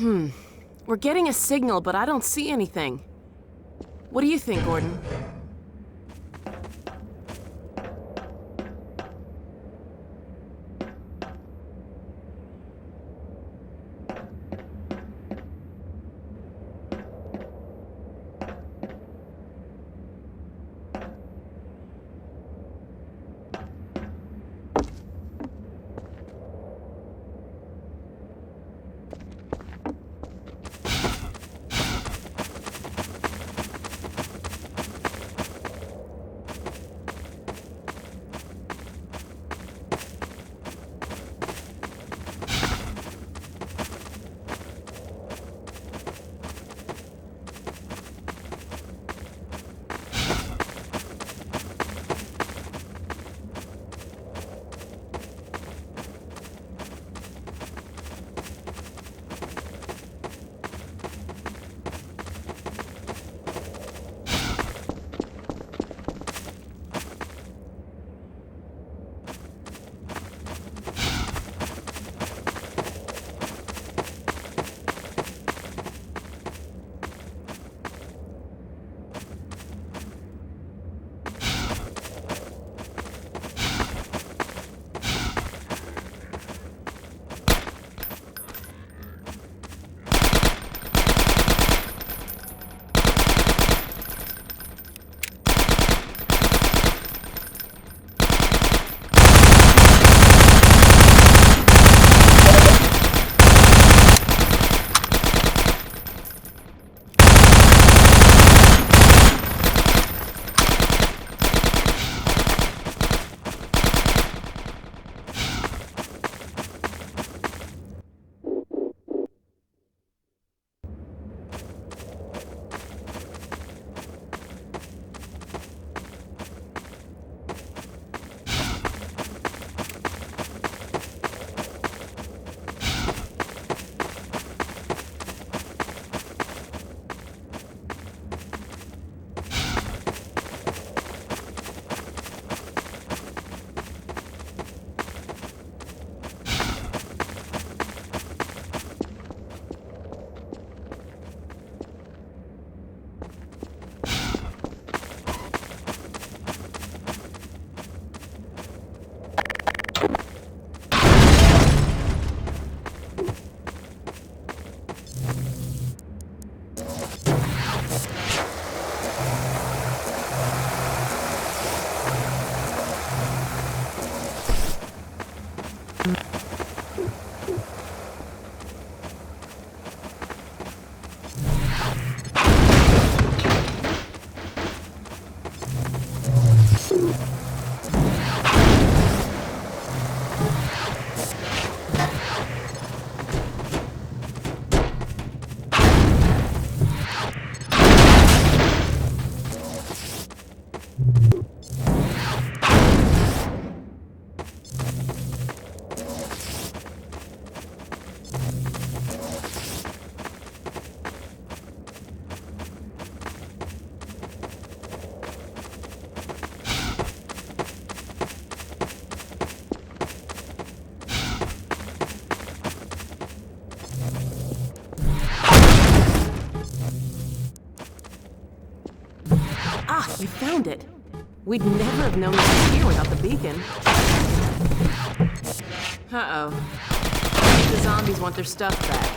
We're getting a signal, but I don't see anything. What do you think, Gordon? We found it. We'd never have known it was here without the beacon. Uh-oh. The zombies want their stuff back.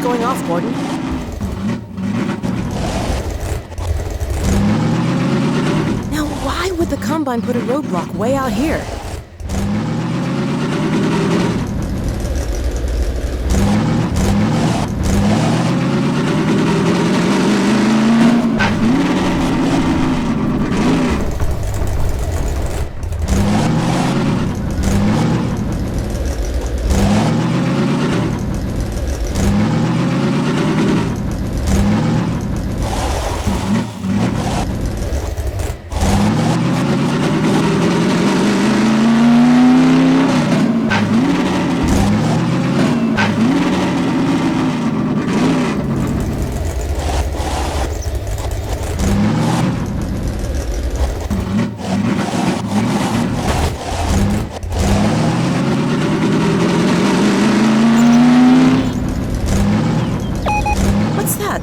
going off, Gordon? Now, why would the Combine put a roadblock way out here?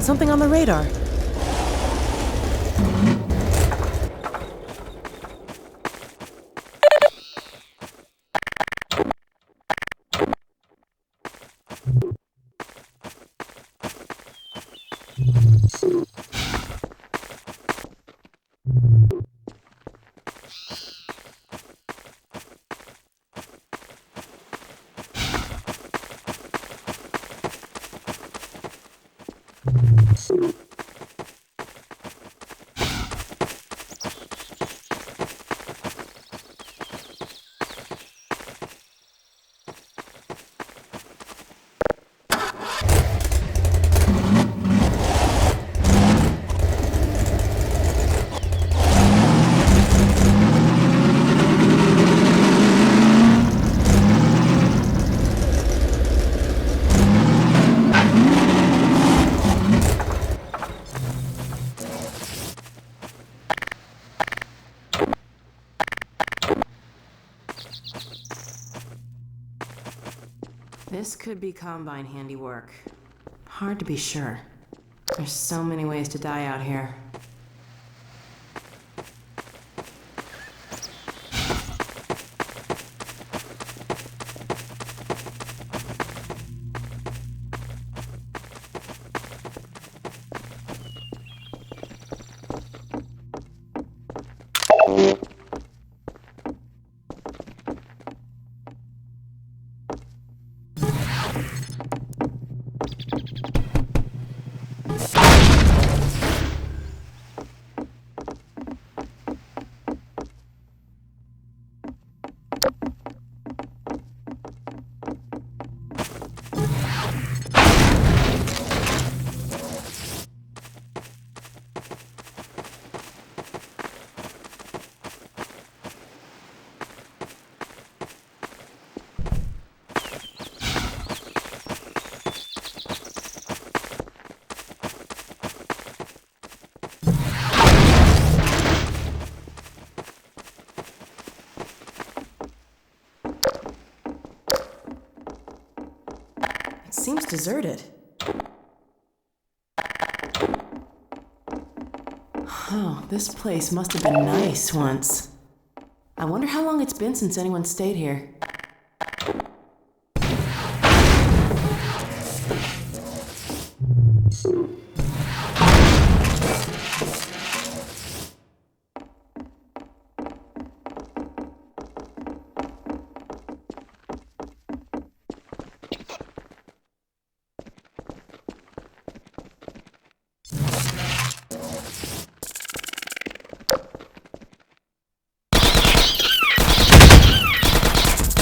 Something on the radar. This could be Combine handiwork. Hard to be sure. There's so many ways to die out here. It seems deserted. Oh, this place must have been nice once. I wonder how long it's been since anyone stayed here.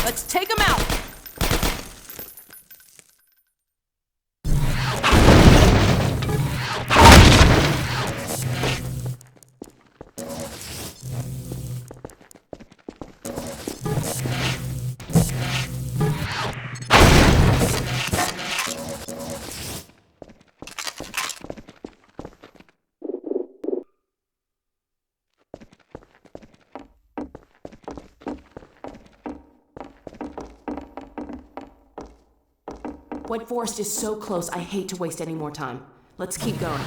Let's take him out! White Forest is so close, I hate to waste any more time. Let's keep going.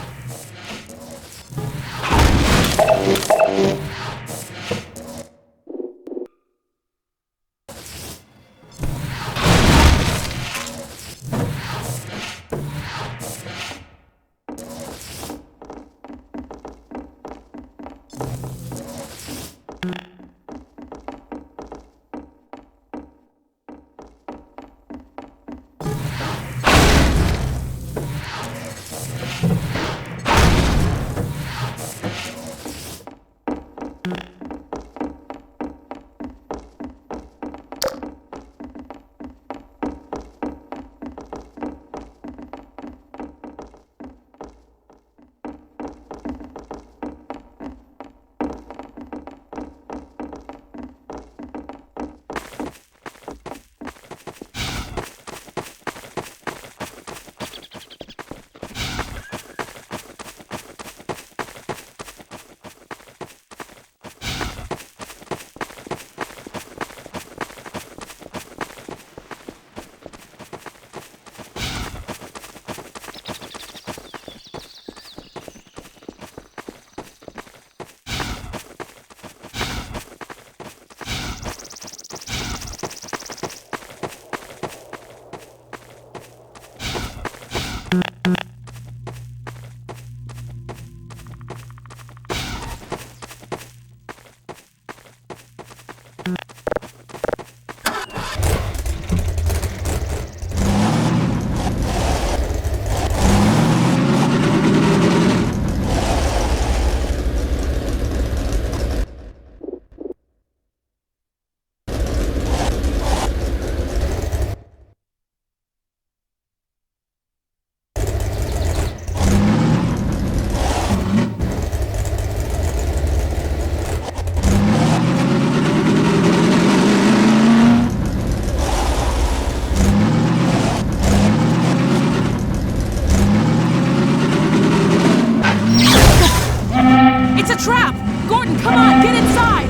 trap! Gordon, come on, get inside!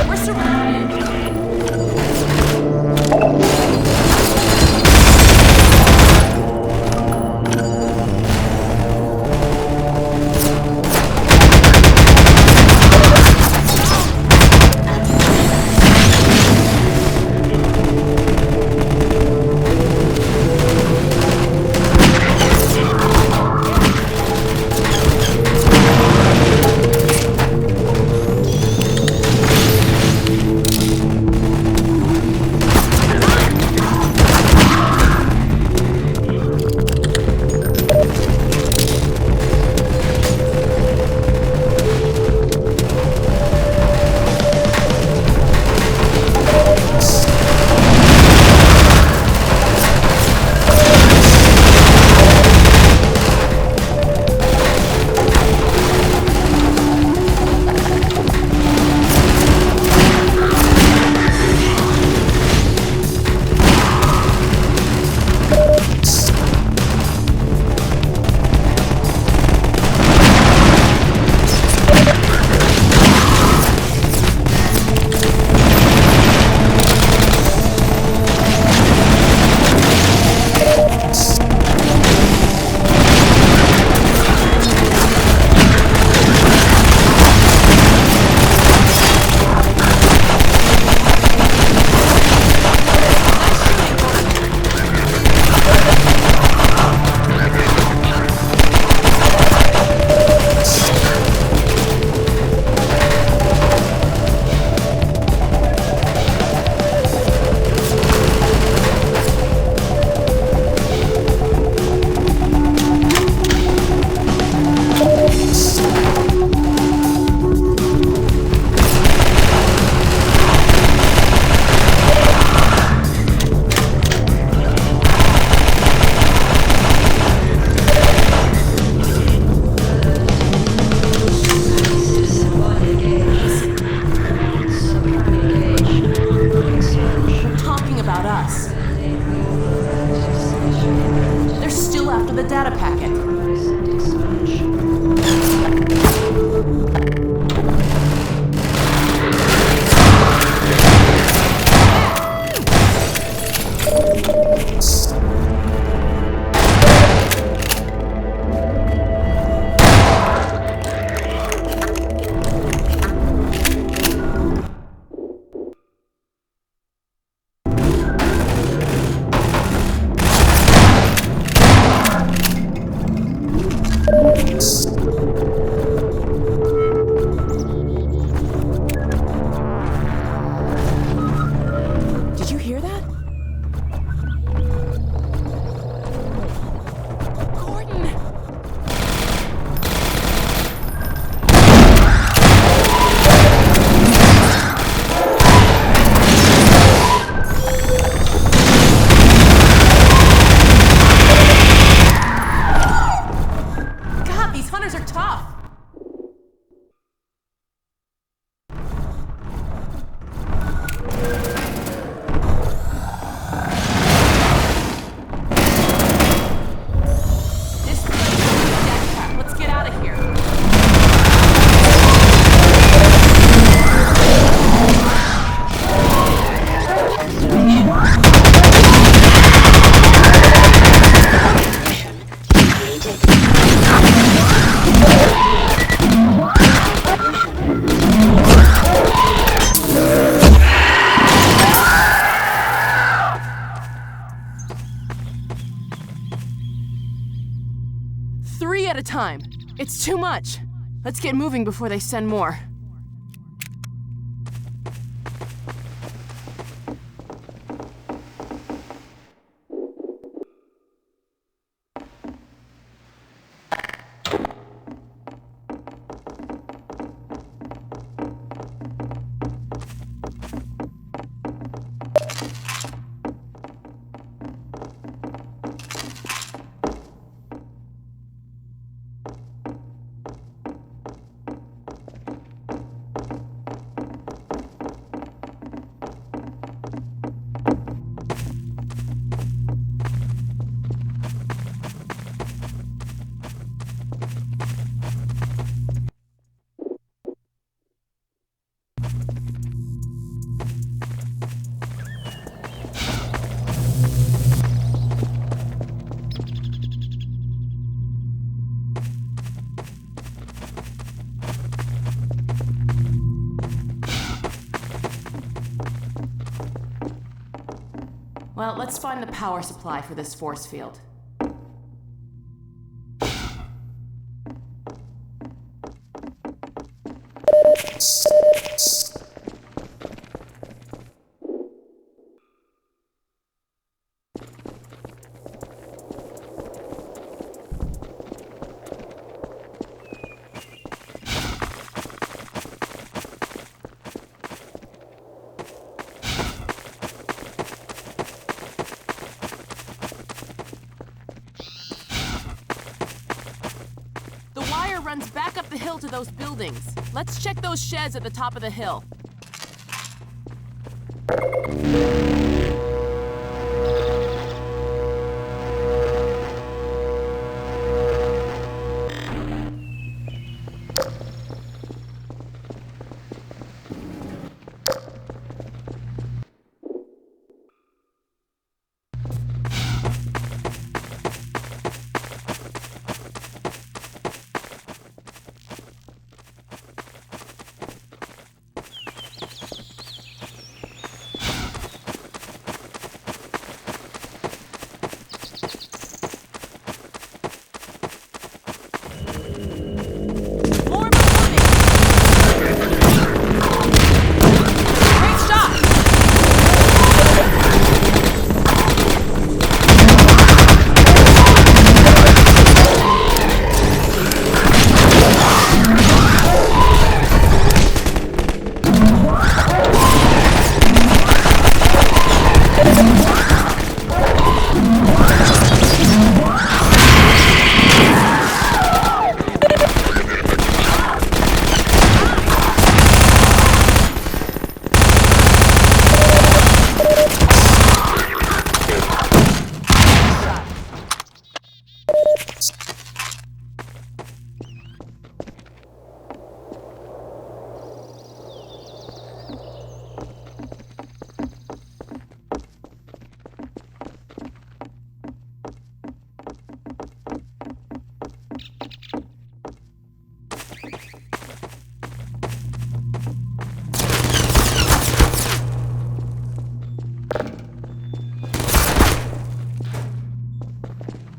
We're surrounded. At a time. It's too much. Let's get moving before they send more. Well, let's find the power supply for this force field. Runs back up the hill to those buildings. Let's check those sheds at the top of the hill.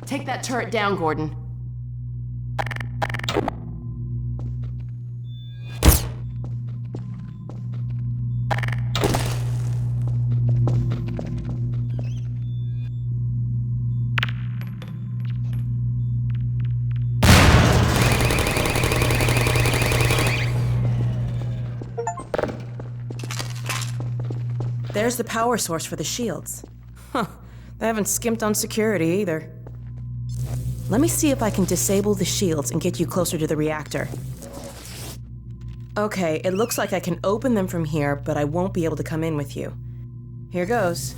Take that turret down, Gordon. There's the power source for the shields. Huh, they haven't skimped on security either. Let me see if I can disable the shields and get you closer to the reactor. Okay, it looks like I can open them from here, but I won't be able to come in with you. Here goes.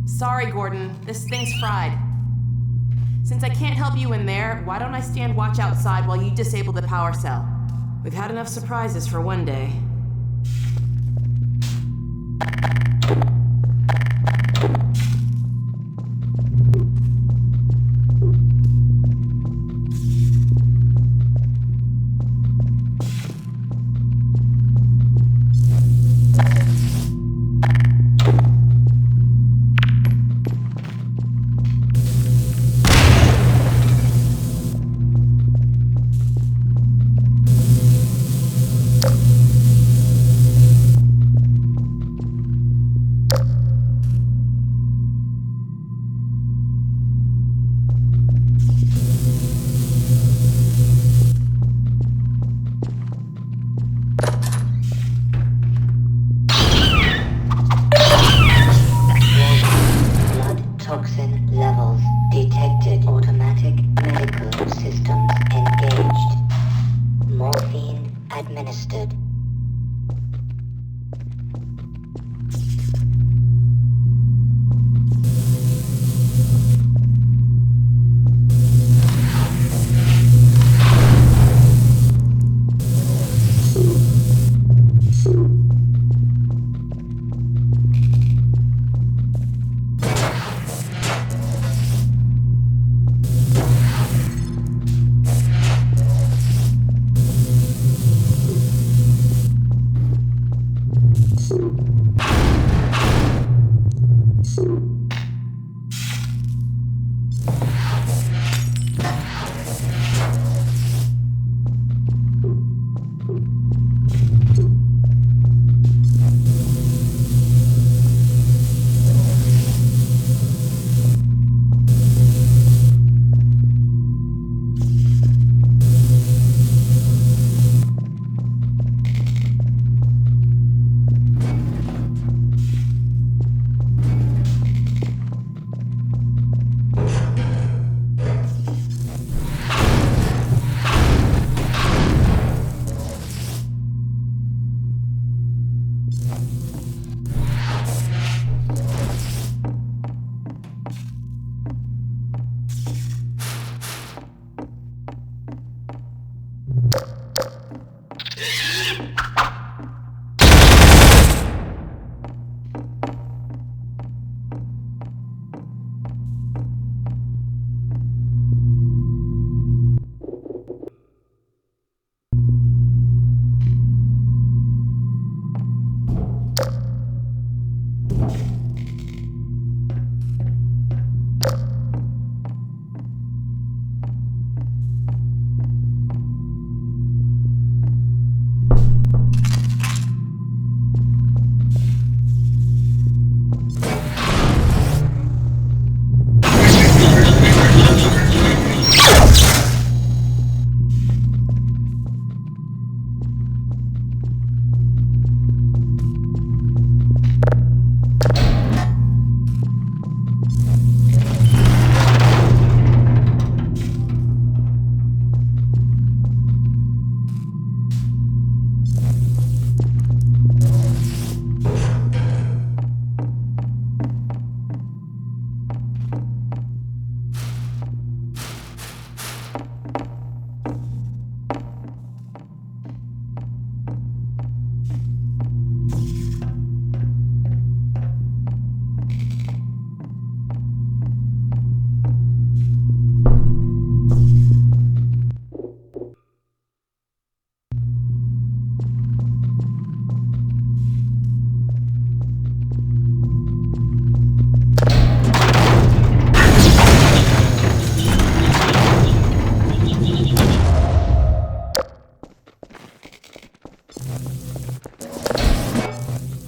Sorry, Gordon. This thing's fried. Since I can't help you in there, why don't I stand watch outside while you disable the power cell? We've had enough surprises for one day.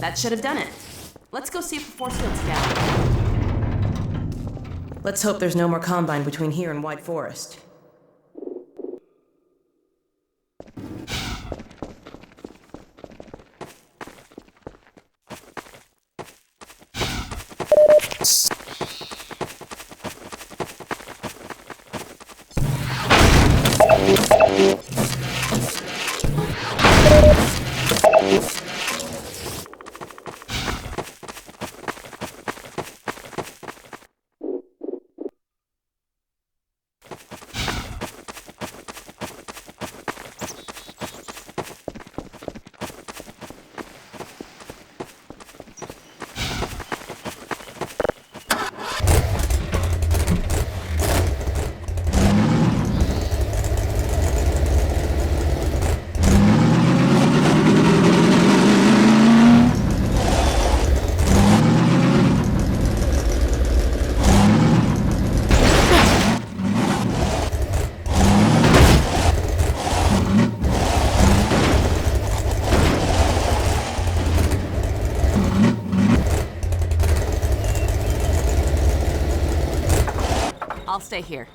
That should have done it. Let's go see if the force field's down. Let's hope there's no more Combine between here and White Forest. I'll stay here.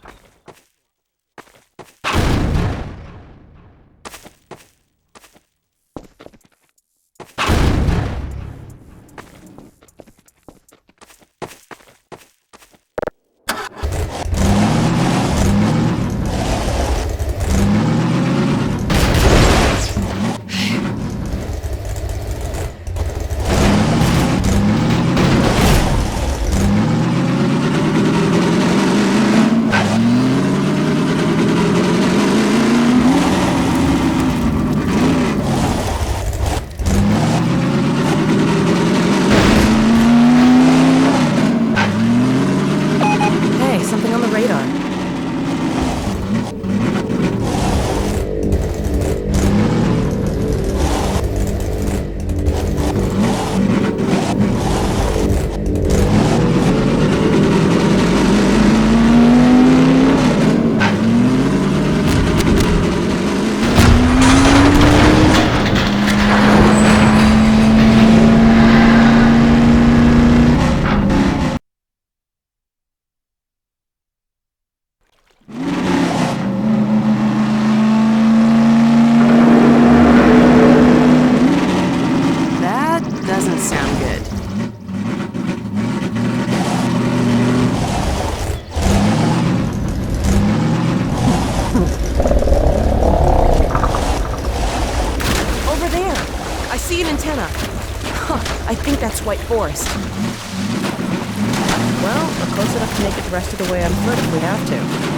I think that's White Forest. Well, we're close enough to make it the rest of the way on foot if we have to.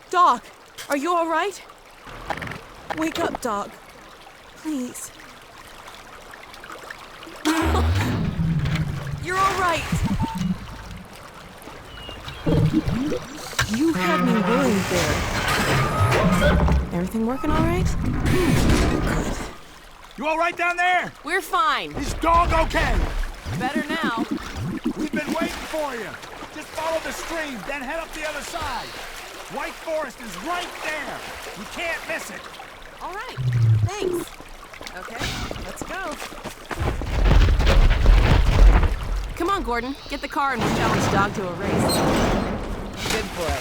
Doc, are you all right? Wake up, Doc. Please. You're all right. You had me worried there. Everything working all right? Good. You all right down there? We're fine. Is Dog okay? Better now. We've been waiting for you. Just follow the stream, then head up the other side. White Forest is right there. You can't miss it. All right, thanks. Okay, let's go. Come on, Gordon. Get the car and we'll challenge Dog to a race. Good boy.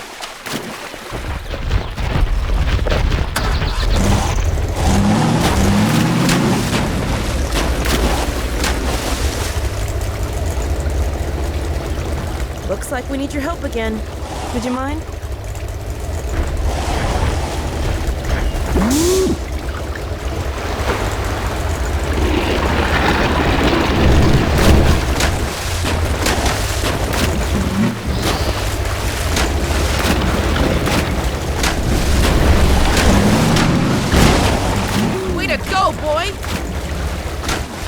Looks like we need your help again. Would you mind? Way to go, boy!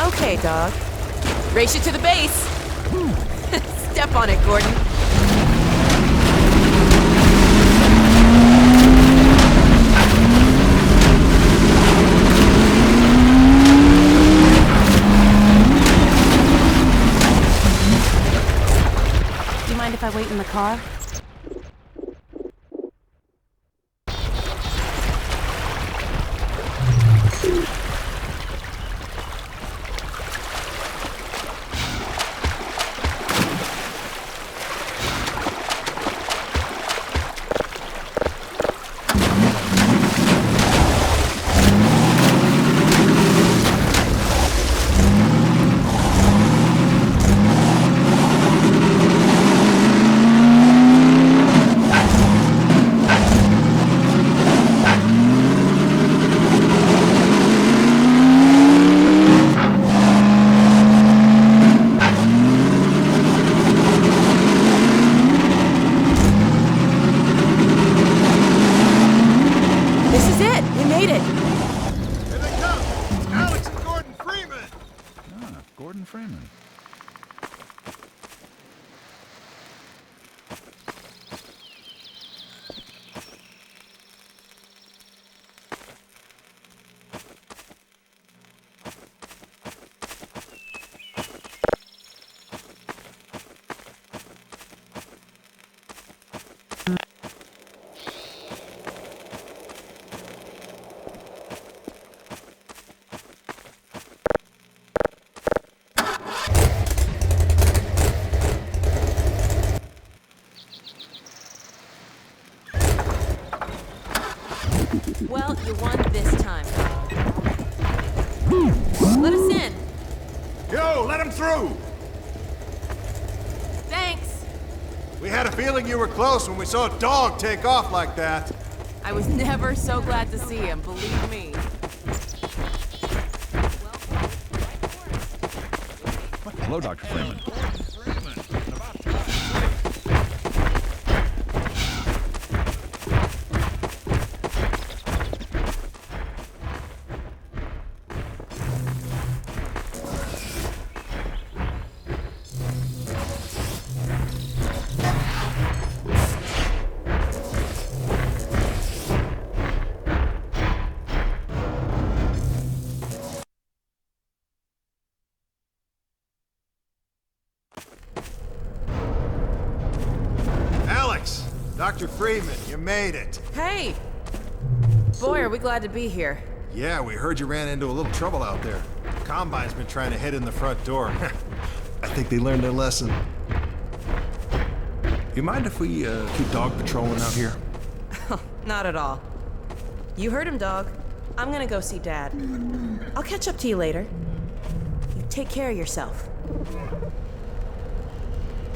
Okay, Dog. Race you to the base. Step on it, Gordon. Do you mind if I wait in the car? Freeman. Well, you won this time. Let us in. Yo, let him through! Thanks. We had a feeling you were close when we saw a dog take off like that. I was never so glad to see him, believe me. Hello, Dr. Freeman. Dr. Freeman, you made it. Hey! Boy, are we glad to be here. Yeah, we heard you ran into a little trouble out there. Combine's been trying to head in the front door. I think they learned their lesson. You mind if we keep dog patrolling out here? Not at all. You heard him, Dog. I'm gonna go see Dad. I'll catch up to you later. You take care of yourself.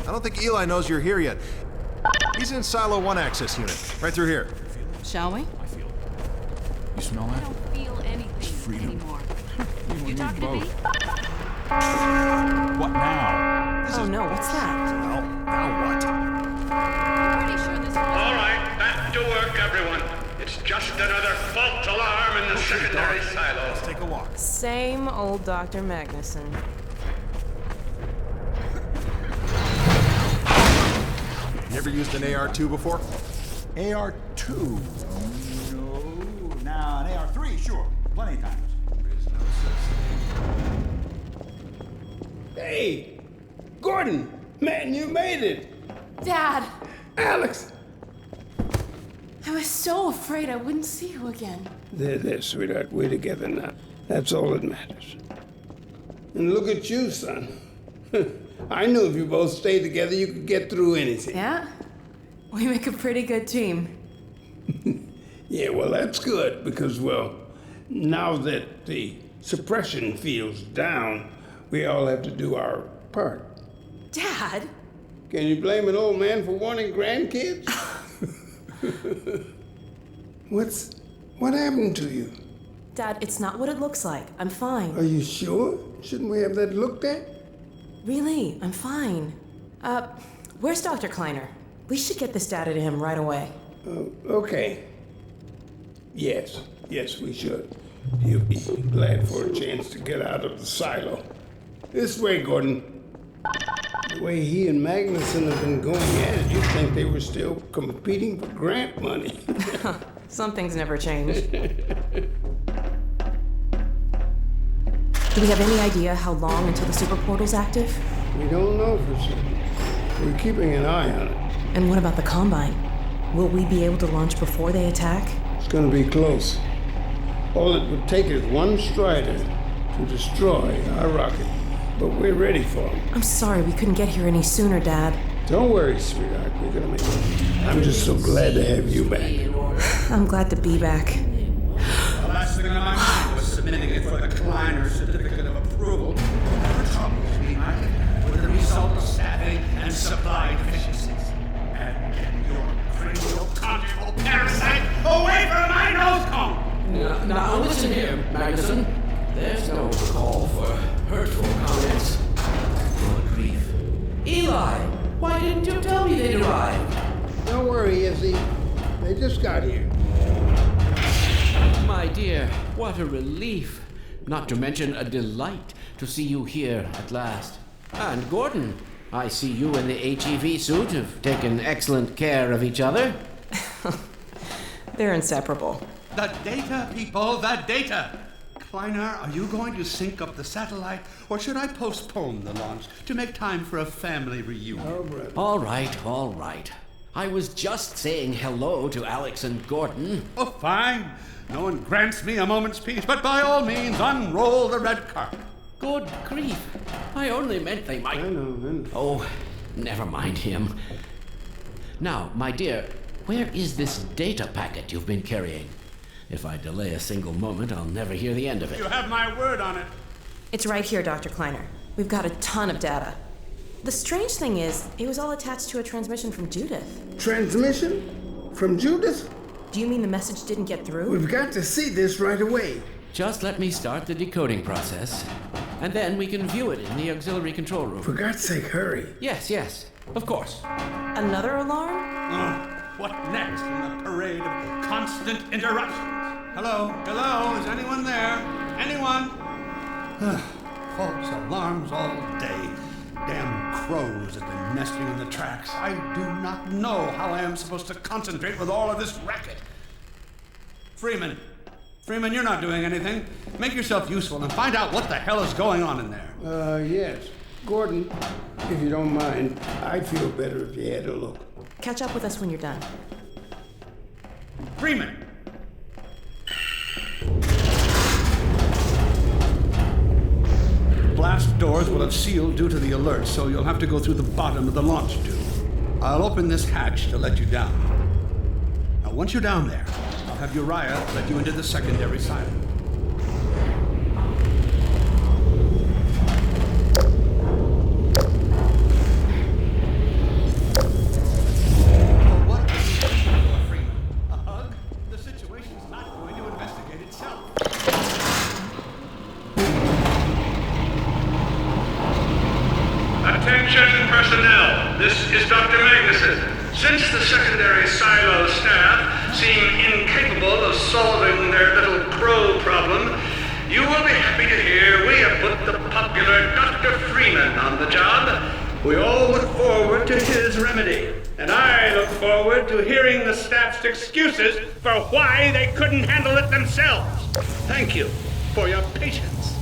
I don't think Eli knows you're here yet. He's in Silo 1 access unit, right through here. Shall we? I feel it. You smell I that? don't feel anything freedom. anymore. You You talking to me? What now? Oh no, what's that? Well, now what? I'm pretty sure this was... All right, back to work, everyone. It's just another fault alarm in the secondary silo. Let's take a walk. Same old Dr. Magnuson. You ever used an AR-2 before? AR-2? No. Now, an AR-3, sure. Plenty of times. Hey! Gordon! Man, you made it! Dad, Alex! I was so afraid I wouldn't see you again. There, sweetheart. We're together now. That's all that matters. And look at you, son. I knew if you both stayed together, you could get through anything. Yeah? We make a pretty good team. Yeah, well, that's good because, well, now that the suppression field's down, we all have to do our part. Dad? Can you blame an old man for wanting grandkids? What happened to you? Dad, it's not what it looks like. I'm fine. Are you sure? Shouldn't we have that looked at? Really, I'm fine. Where's Dr. Kleiner? We should get this data to him right away. Okay. Yes, we should. He'll be glad for a chance to get out of the silo. This way, Gordon. The way he and Magnuson have been going at it, you'd think they were still competing for grant money. Some things never change. Do we have any idea how long until the super portal's active? We don't know for certain. We're keeping an eye on it. And what about the Combine? Will we be able to launch before they attack? It's gonna be close. All it would take is one Strider to destroy our rocket. But we're ready for them. I'm sorry we couldn't get here any sooner, Dad. Don't worry, sweetheart. We're gonna make it. I'm just so glad to have you back. I'm glad to be back. The last thing on my mind was submitting it for the Kleiner certificate of approval. The troubles we might have had were the result of staffing and supply deficiencies. And get your cranial conjugal parasite away from my nose cone! Now listen here, Magnuson. There's no call for hurtful comments. Good grief. Eli, why didn't you tell me they'd arrived? Don't worry, Izzy. They just got here. My dear, what a relief. Not to mention a delight to see you here at last. And Gordon, I see you and the HEV suit have taken excellent care of each other. They're inseparable. The data, people, the data! Kleiner, are you going to sync up the satellite, or should I postpone the launch to make time for a family reunion? Oh, brother. All right. I was just saying hello to Alex and Gordon. Oh, fine. No one grants me a moment's peace, but by all means, unroll the red carpet. Good grief. I only meant they might... I know. Oh, never mind him. Now, my dear, where is this data packet you've been carrying? If I delay a single moment, I'll never hear the end of it. You have my word on it. It's right here, Dr. Kleiner. We've got a ton of data. The strange thing is, it was all attached to a transmission from Judith. Transmission? From Judith? Do you mean the message didn't get through? We've got to see this right away. Just let me start the decoding process, and then we can view it in the auxiliary control room. For God's sake, hurry. Yes, of course. Another alarm? Oh, what next in the parade of constant interruptions? Hello? Is anyone there? Anyone? False alarms all day. Damn crows have been nesting in the tracks. I do not know how I am supposed to concentrate with all of this racket. Freeman, you're not doing anything. Make yourself useful and find out what the hell is going on in there. Yes. Gordon, if you don't mind, I'd feel better if you had a look. Catch up with us when you're done. Freeman! Blast doors will have sealed due to the alert, so you'll have to go through the bottom of the launch tube. I'll open this hatch to let you down. Now, once you're down there, I'll have Uriah let you into the secondary silo. What are you waiting for, Freeman? A hug? The situation's not going to investigate itself. Attention personnel, this is Dr. Magnuson. Since the secondary silo staff seem incapable of solving their little crow problem, you will be happy to hear we have put the popular Dr. Freeman on the job. We all look forward to his remedy, and I look forward to hearing the staff's excuses for why they couldn't handle it themselves. Thank you for your patience.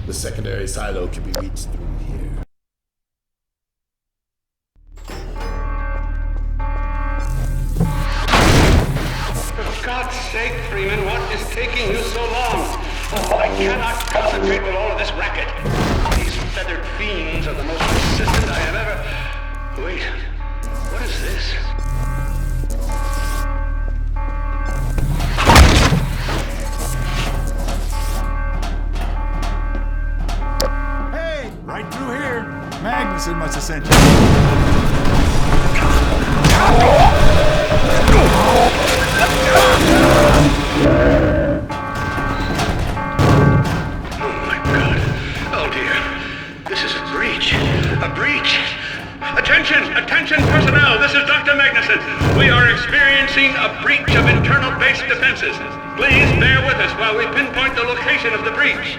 The secondary silo can be reached through here. For God's sake, Freeman, what is taking you so long? Oh, I cannot concentrate with all of this racket. These feathered fiends are the most persistent I have ever... Wait, what is this? Hey, right through here. Magnuson must have sent you. Oh my God. Oh dear. This is a breach. A breach. Attention personnel. This is Dr. Magnuson. We are experiencing a breach of internal base defenses. Please bear with us while we pinpoint the location of the breach.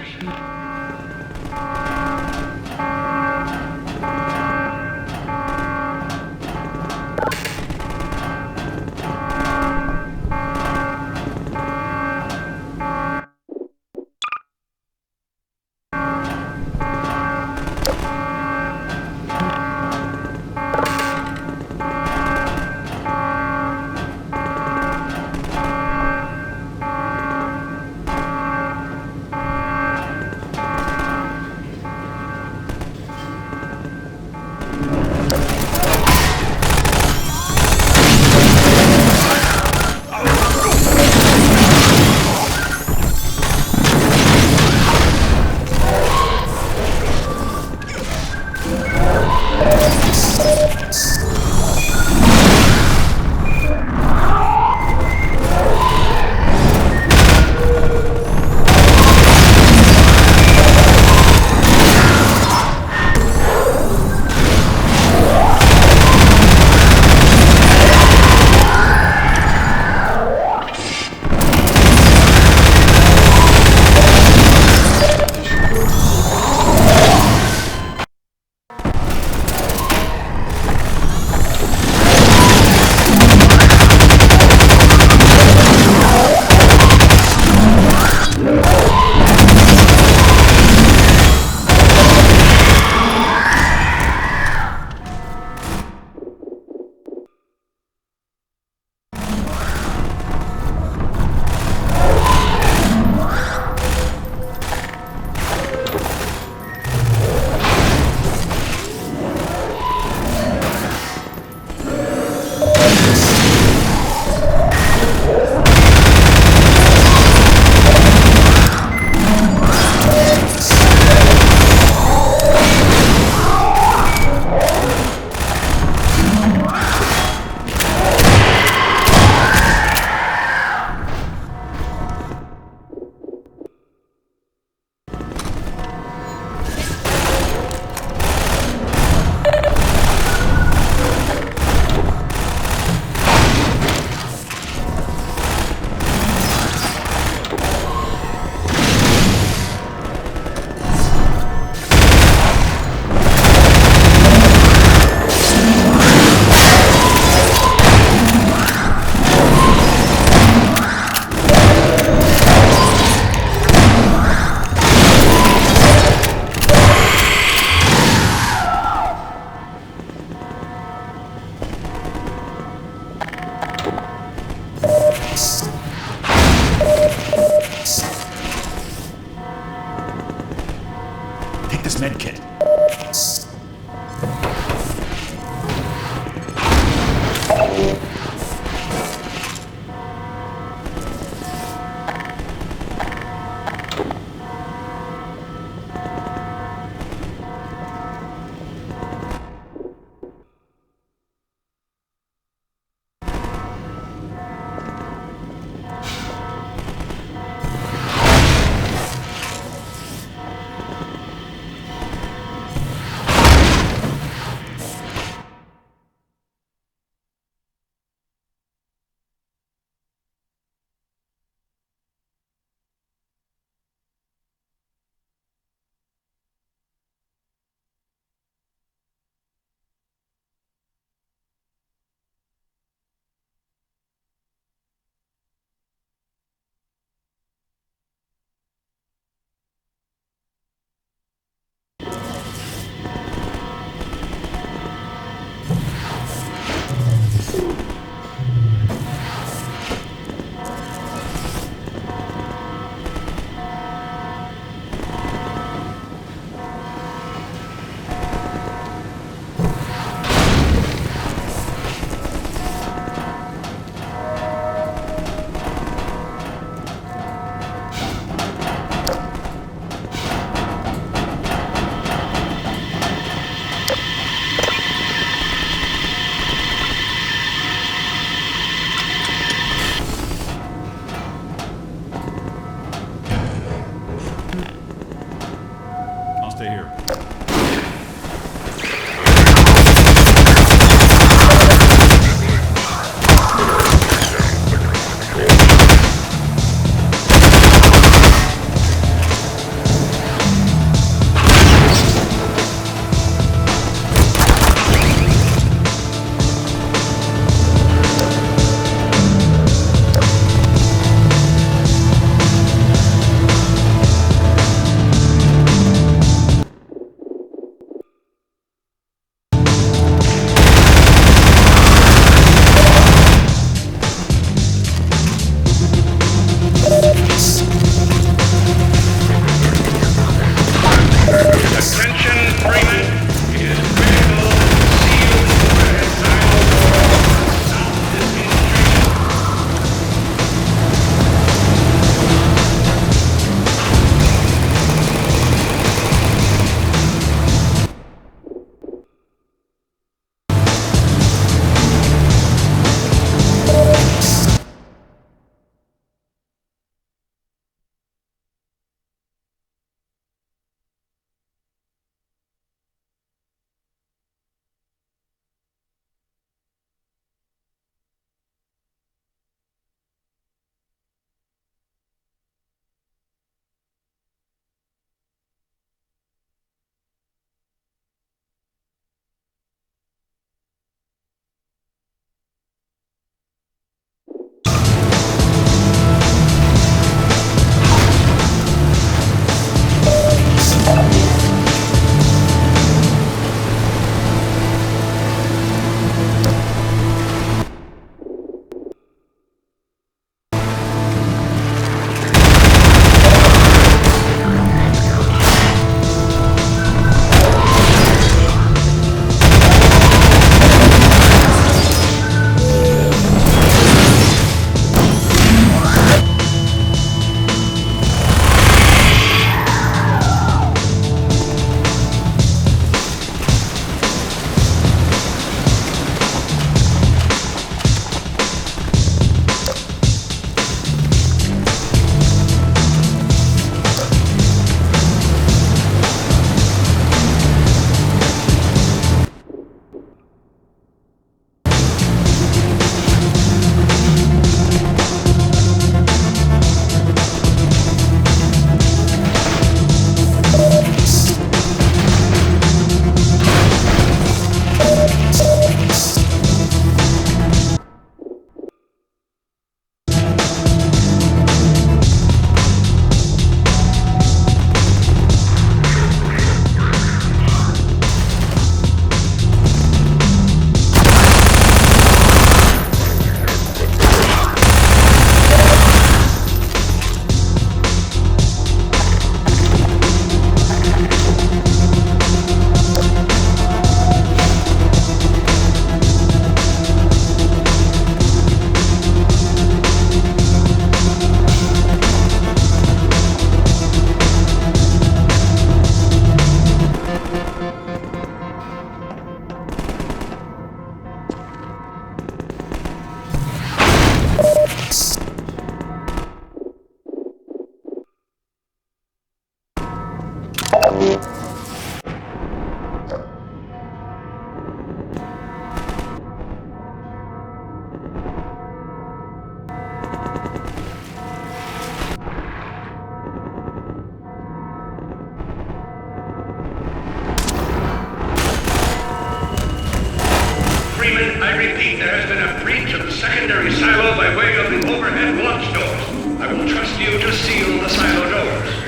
Agent, I repeat, there has been a breach of the secondary silo by way of the overhead launch doors. I will trust you to seal the silo doors.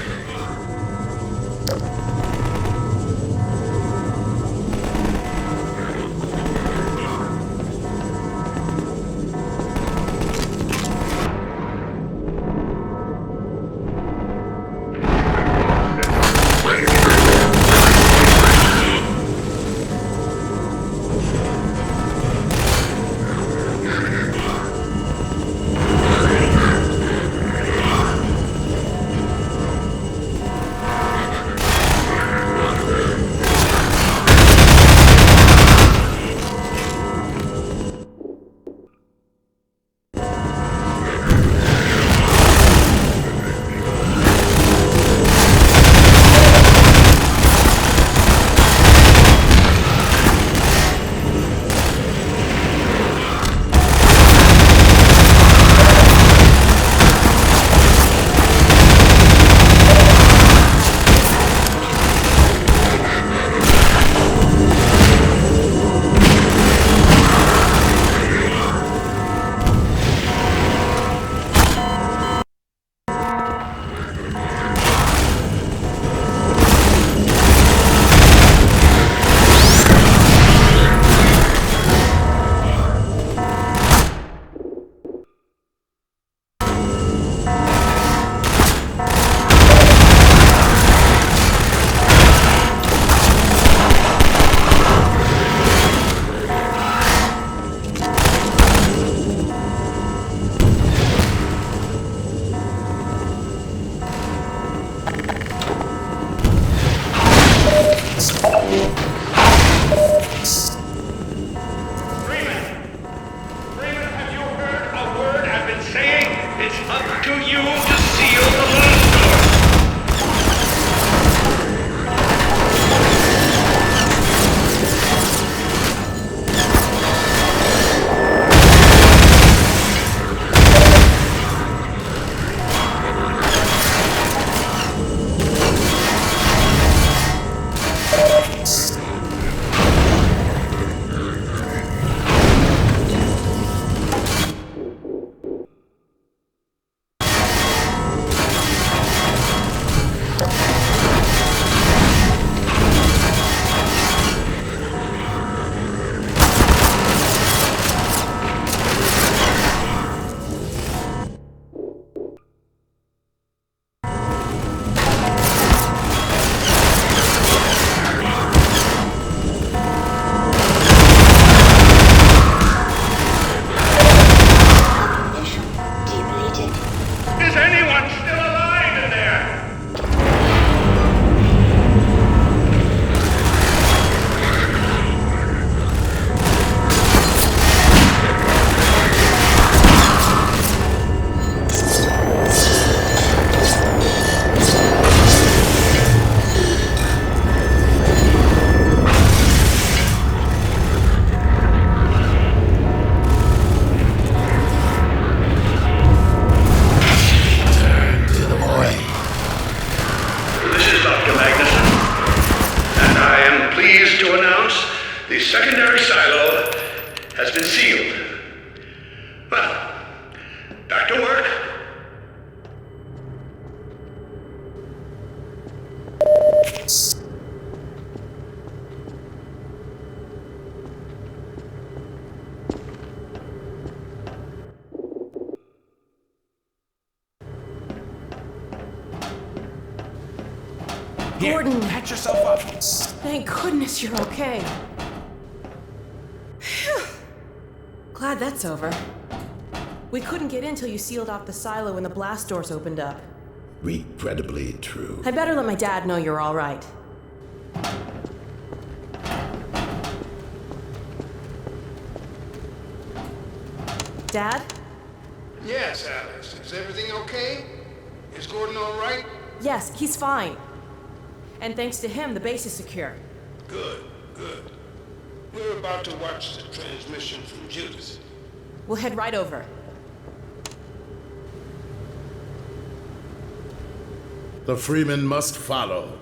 Gordon! Patch yourself up. Thank goodness you're okay. Phew. Glad that's over. We couldn't get in till you sealed off the silo when the blast doors opened up. Regrettably true. I'd better let my dad know you're all right. Dad? Yes, Alice. Is everything okay? Is Gordon all right? Yes, he's fine. And thanks to him, the base is secure. Good, good. We're about to watch the transmission from Judas. We'll head right over. The Freeman must follow.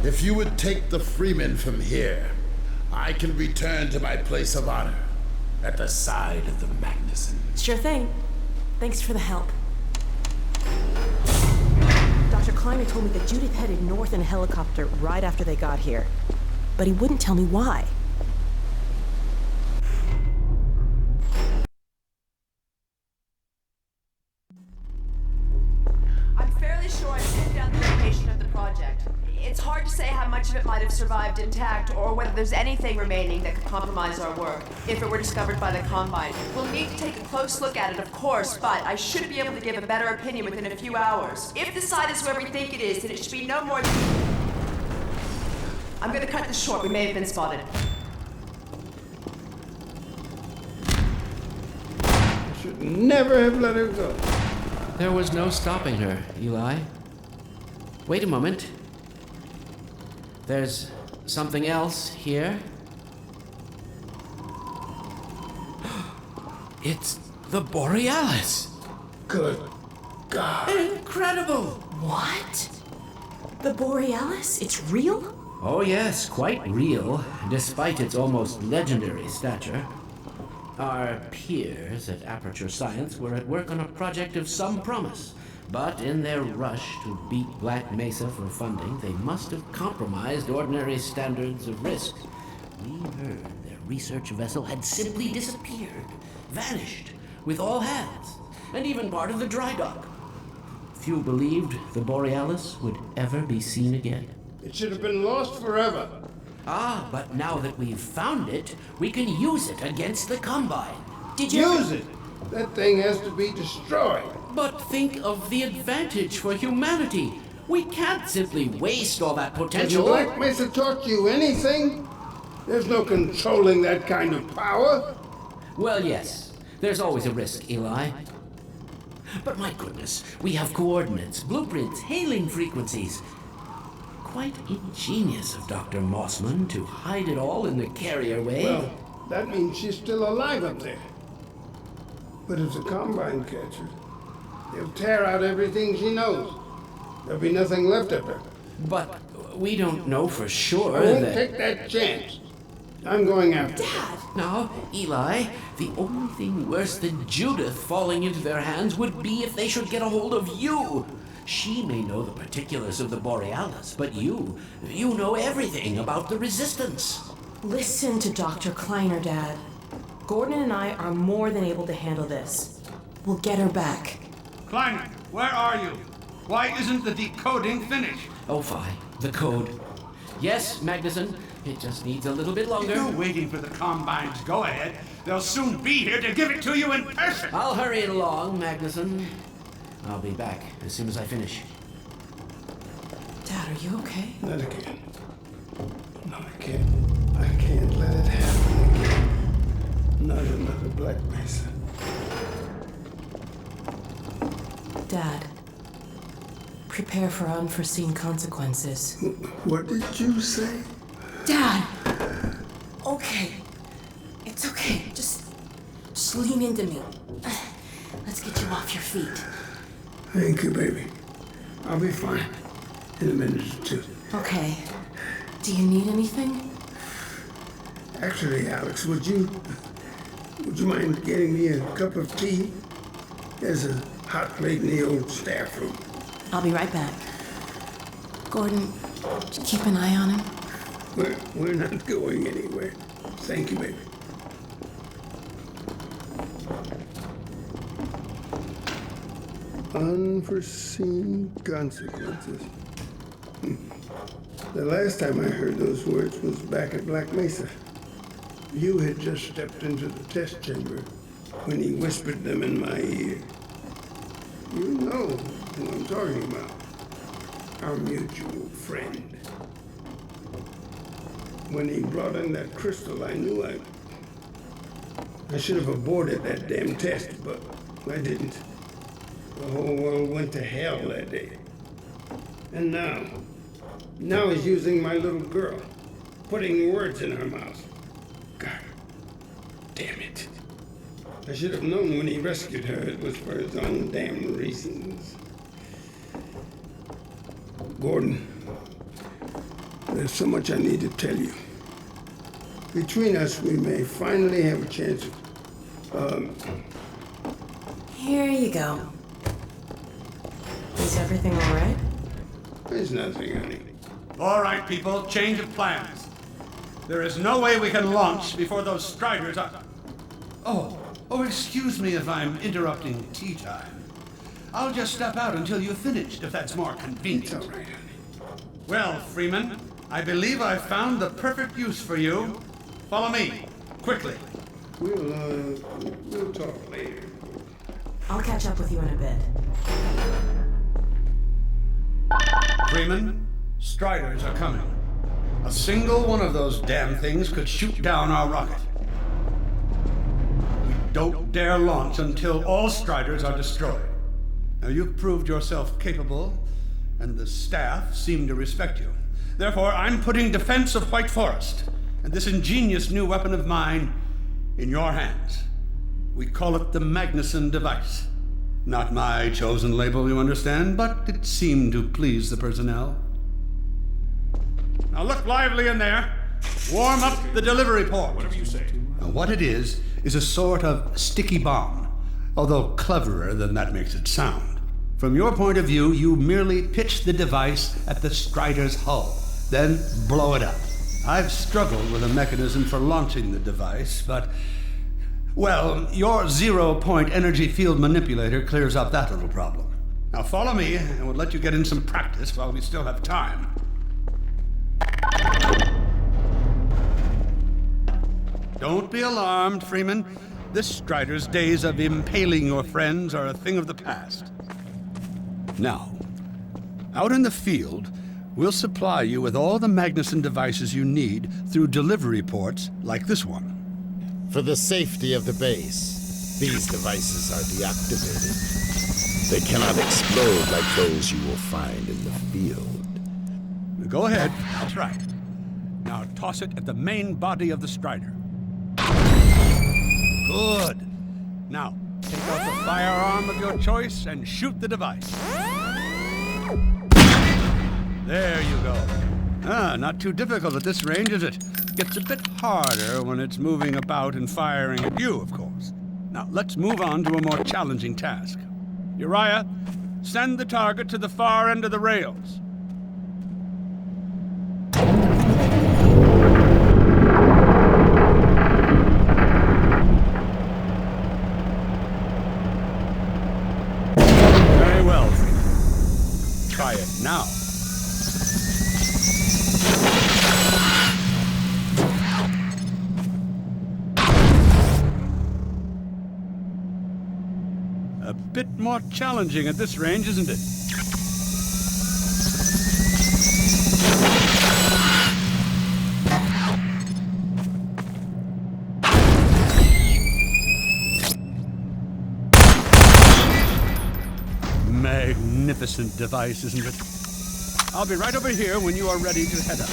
If you would take the Freeman from here, I can return to my place of honor at the side of the Magnuson. Sure thing. Thanks for the help. Dr. Kleiner told me that Judith headed north in a helicopter right after they got here. But he wouldn't tell me why. I'm fairly sure I pinned down the location of the project. It's hard to say how much of it might have survived intact, or whether there's anything remaining that could compromise our work, if it were discovered by the Combine. We'll need to take a close look at it, of course, but I should be able to give a better opinion within a few hours. If the site is where we think it is, then it should be no more than... I'm gonna cut this short. We may have been spotted. I should never have let her go. There was no stopping her, Eli. Wait a moment. There's something else here. It's the Borealis. Good God. Incredible! What? The Borealis? It's real? Oh yes, quite real, despite its almost legendary stature. Our peers at Aperture Science were at work on a project of some promise, but in their rush to beat Black Mesa for funding, they must have compromised ordinary standards of risk. We heard their research vessel had simply disappeared, vanished, with all hands, and even part of the dry dock. Few believed the Borealis would ever be seen again. It should have been lost forever. Ah, but now that we've found it, we can use it against the Combine. Did you... Use it! That thing has to be destroyed. But think of the advantage for humanity. We can't simply waste all that potential. Has Black Mesa taught you anything? There's no controlling that kind of power. Well, yes. There's always a risk, Eli. But my goodness, we have coordinates, blueprints, hailing frequencies. Quite ingenious of Dr. Mossman to hide it all in the carrier way. Well, that means she's still alive up there. But if the Combine catch her, they'll tear out everything she knows. There'll be nothing left of her. But we don't know for sure I won't that... take that chance. I'm going after her. Dad! Now, Eli, the only thing worse than Judith falling into their hands would be if they should get a hold of you. She may know the particulars of the Borealis, but you know everything about the Resistance. Listen to Dr. Kleiner, Dad. Gordon and I are more than able to handle this. We'll get her back. Kleiner, where are you? Why isn't the decoding finished? Oh, fine. The code. Yes, Magnuson. It just needs a little bit longer. You're waiting for the Combine's go-ahead. They'll soon be here to give it to you in person. I'll hurry it along, Magnuson. I'll be back as soon as I finish. Dad, are you okay? Not again. No, I can't. I can't let it happen again. Not another Black Mesa. Dad, prepare for unforeseen consequences. What did you say? Dad! Okay. It's okay. Just lean into me. Let's get you off your feet. Thank you, baby. I'll be fine in a minute or two. Okay. Do you need anything? Actually, Alex, would you mind getting me a cup of tea? There's a hot plate in the old staff room. I'll be right back. Gordon, keep an eye on him. We're not going anywhere. Thank you, baby. Unforeseen consequences. The last time I heard those words was back at Black Mesa. You had just stepped into the test chamber when he whispered them in my ear. You know who I'm talking about. Our mutual friend. When he brought in that crystal, I knew I should have aborted that damn test, but I didn't. The whole world went to hell that day. And now he's using my little girl, putting words in her mouth. God damn it. I should have known when he rescued her it was for his own damn reasons. Gordon, There's so much I need to tell you. Between us, we may finally have a chance of, Here you go. Is everything all right? There's nothing, honey. All right, people, change of plans. There is no way we can launch before those Striders are... Oh, excuse me if I'm interrupting tea time. I'll just step out until you've finished, if that's more convenient. It's all right, honey. Well, Freeman, I believe I've found the perfect use for you. Follow me, quickly. We'll talk later. I'll catch up with you in a bit. Freeman, Striders are coming. A single one of those damn things could shoot down our rocket. We don't dare launch until all Striders are destroyed. Now, you've proved yourself capable, and the staff seem to respect you. Therefore, I'm putting defense of White Forest and this ingenious new weapon of mine in your hands. We call it the Magnuson device. Not my chosen label, you understand, but it seemed to please the personnel. Now look lively in there. Warm up the delivery port. Whatever you say. Now, what it is a sort of sticky bomb, although cleverer than that makes it sound. From your point of view, you merely pitch the device at the Strider's hull, then blow it up. I've struggled with a mechanism for launching the device, but, well, your zero-point energy field manipulator clears up that little problem. Now follow me, and we'll let you get in some practice while we still have time. Don't be alarmed, Freeman. This Strider's days of impaling your friends are a thing of the past. Now, out in the field, we'll supply you with all the Magnuson devices you need through delivery ports like this one. For the safety of the base, these devices are deactivated. They cannot explode like those you will find in the field. Go ahead, that's right. Now toss it at the main body of the Strider. Good. Now, take out the firearm of your choice and shoot the device. There you go. Not too difficult at this range, is it? Gets a bit harder when it's moving about and firing at you, of course. Now, let's move on to a more challenging task. Uriah, send the target to the far end of the rails. Very well, Freeman. Try it now. A bit more challenging at this range, isn't it? Magnificent device, isn't it? I'll be right over here when you are ready to head up.